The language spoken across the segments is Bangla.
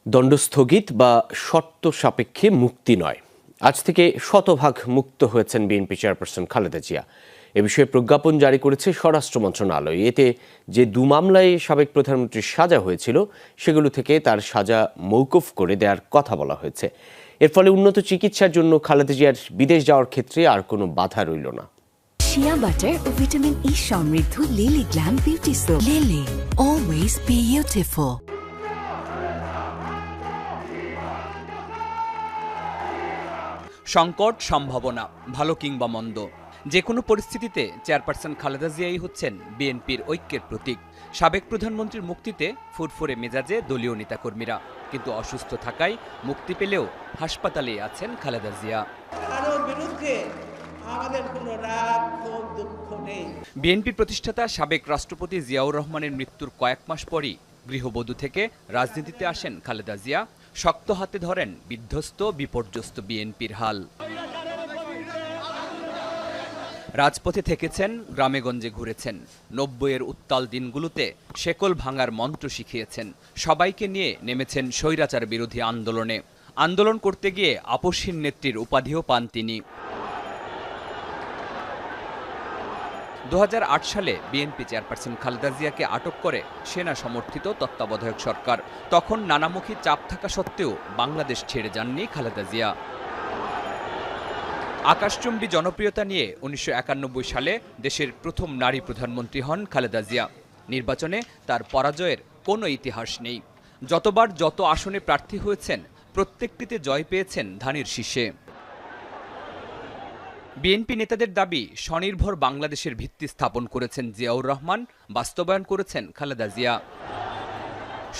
দণ্ড স্থগিত বা শর্ত সাপেক্ষে মুক্তি নয়, আজ থেকে শতভাগ মুক্ত হয়েছেন বিএনপি চেয়ারপারসন খালেদা জিয়া। এ বিষয়ে প্রজ্ঞাপন জারি করেছে স্বরাষ্ট্র মন্ত্রণালয়। এতে যে মামলায় সাবেক প্রধানমন্ত্রীর সাজা হয়েছিল সেগুলো থেকে তার সাজা মৌকুফ করে দেওয়ার কথা বলা হয়েছে। এর ফলে উন্নত চিকিৎসার জন্য খালেদা জিয়ার বিদেশ যাওয়ার ক্ষেত্রে আর কোনো বাধা রইল না। শিয়া বাটার ও ভিটামিন ই সমৃদ্ধ lily glam beauty soap. Lily, always beautiful. সংকট, সম্ভাবনা, ভালো কিংবা মন্দ, যে কোনো পরিস্থিতিতে চেয়ারপারসন খালেদা জিয়াই হচ্ছেন বিএনপির ঐক্যের প্রতীক। সাবেক প্রধানমন্ত্রীর মুক্তিতে ফুরফুরে মেজাজে দলীয় নেতাকর্মীরা, কিন্তু অসুস্থ থাকায় মুক্তি পেলেও হাসপাতালেই আছেন খালেদা জিয়া। বিএনপি প্রতিষ্ঠাতা সাবেক রাষ্ট্রপতি জিয়াউর রহমানের মৃত্যুর কয়েক মাস পরই গৃহবধূ থেকে রাজনীতিতে আসেন খালেদা জিয়া। শক্ত হাতে ধরেন বিধ্বস্ত বিপর্যস্ত বিএনপির হাল। রাজপথে থেকেছেন, গ্রামেগঞ্জে ঘুরেছেন, ৯০-এর উত্তাল দিনগুলোতে শেকল ভাঙার মন্ত্র শিখিয়েছেন। সবাইকে নিয়ে নেমেছেন স্বৈরাচার বিরোধী আন্দোলনে। আন্দোলন করতে গিয়ে আপসহীন নেত্রীর উপাধিও পান তিনি। ২০০৮ সালে বিএনপি চেয়ারপারসন খালেদা জিয়াকে আটক করে সেনা সমর্থিত তত্ত্বাবধায়ক সরকার। তখন নানামুখী চাপ থাকা সত্ত্বেও বাংলাদেশ ছেড়ে যাননি খালেদা জিয়া। আকাশচুম্বী জনপ্রিয়তা নিয়ে ১৯৯১ সালে দেশের প্রথম নারী প্রধানমন্ত্রী হন খালেদা জিয়া। নির্বাচনে তার পরাজয়ের কোনো ইতিহাস নেই। যতবার যত আসনে প্রার্থী হয়েছেন, প্রত্যেকটিতে জয় পেয়েছেন ধানের শীষে। বিএনপি নেতাদের দাবি, স্বনির্ভর বাংলাদেশের ভিত্তি স্থাপন করেছেন জিয়াউর রহমান, বাস্তবায়ন করেছেন খালেদা জিয়া।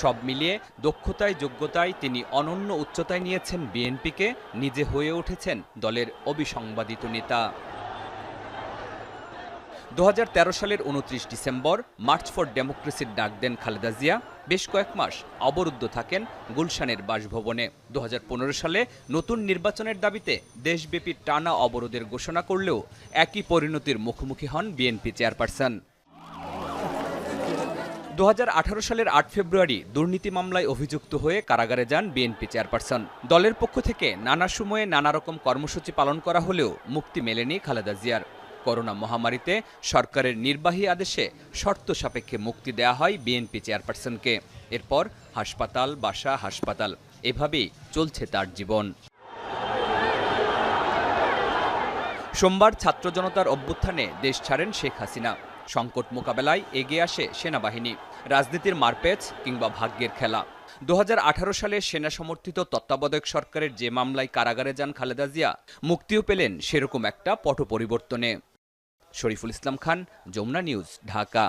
সব মিলিয়ে দক্ষতায় যোগ্যতায় তিনি অনন্য উচ্চতায় নিয়েছেন বিএনপিকে, নিজে হয়ে উঠেছেন দলের অবিসংবাদিত নেতা। ২০১৩ সালের ২৯ ডিসেম্বর মার্চ ফর ডেমোক্রেসির ডাক দেন খালেদা জিয়া। বেশ কয়েক মাস অবরুদ্ধ থাকেন গুলশানের বাসভবনে। ২০১৫ সালে নতুন নির্বাচনের দাবিতে দেশব্যাপী টানা অবরোধের ঘোষণা করলেও একই পরিণতির মুখোমুখি হন বিএনপি চেয়ারপারসন। ২০১৮ সালের ৮ ফেব্রুয়ারি দুর্নীতি মামলায় অভিযুক্ত হয়ে কারাগারে যান বিএনপি চেয়ারপারসন। দলের পক্ষ থেকে নানা সময়ে নানা রকম কর্মসূচি পালন করা হলেও মুক্তি মেলেনি খালেদা জিয়ার। করোনা মহামারীতে সরকারের নির্বাহী আদেশে শর্ত সাপেক্ষে মুক্তি দেয়া হয় বিএনপি চেয়ারপারসনকে। এরপর হাসপাতাল, বাসা, হাসপাতাল, এভাবেই চলছে তার জীবন। সোমবার ছাত্র জনতার অভ্যুত্থানে দেশ ছাড়েন শেখ হাসিনা। সংকট মোকাবেলায় এগিয়ে আসে সেনাবাহিনী। রাজনীতির মারপ্যাচ কিংবা ভাগ্যের খেলা। ২০১৮ সালে সেনা সমর্থিত তত্ত্বাবধায়ক সরকারের যে মামলায় কারাগারে যান খালেদা জিয়া, মুক্তিও পেলেন সেরকম একটা পট পরিবর্তনে। শরীফুল ইসলাম খান, যমুনা নিউজ, ঢাকা।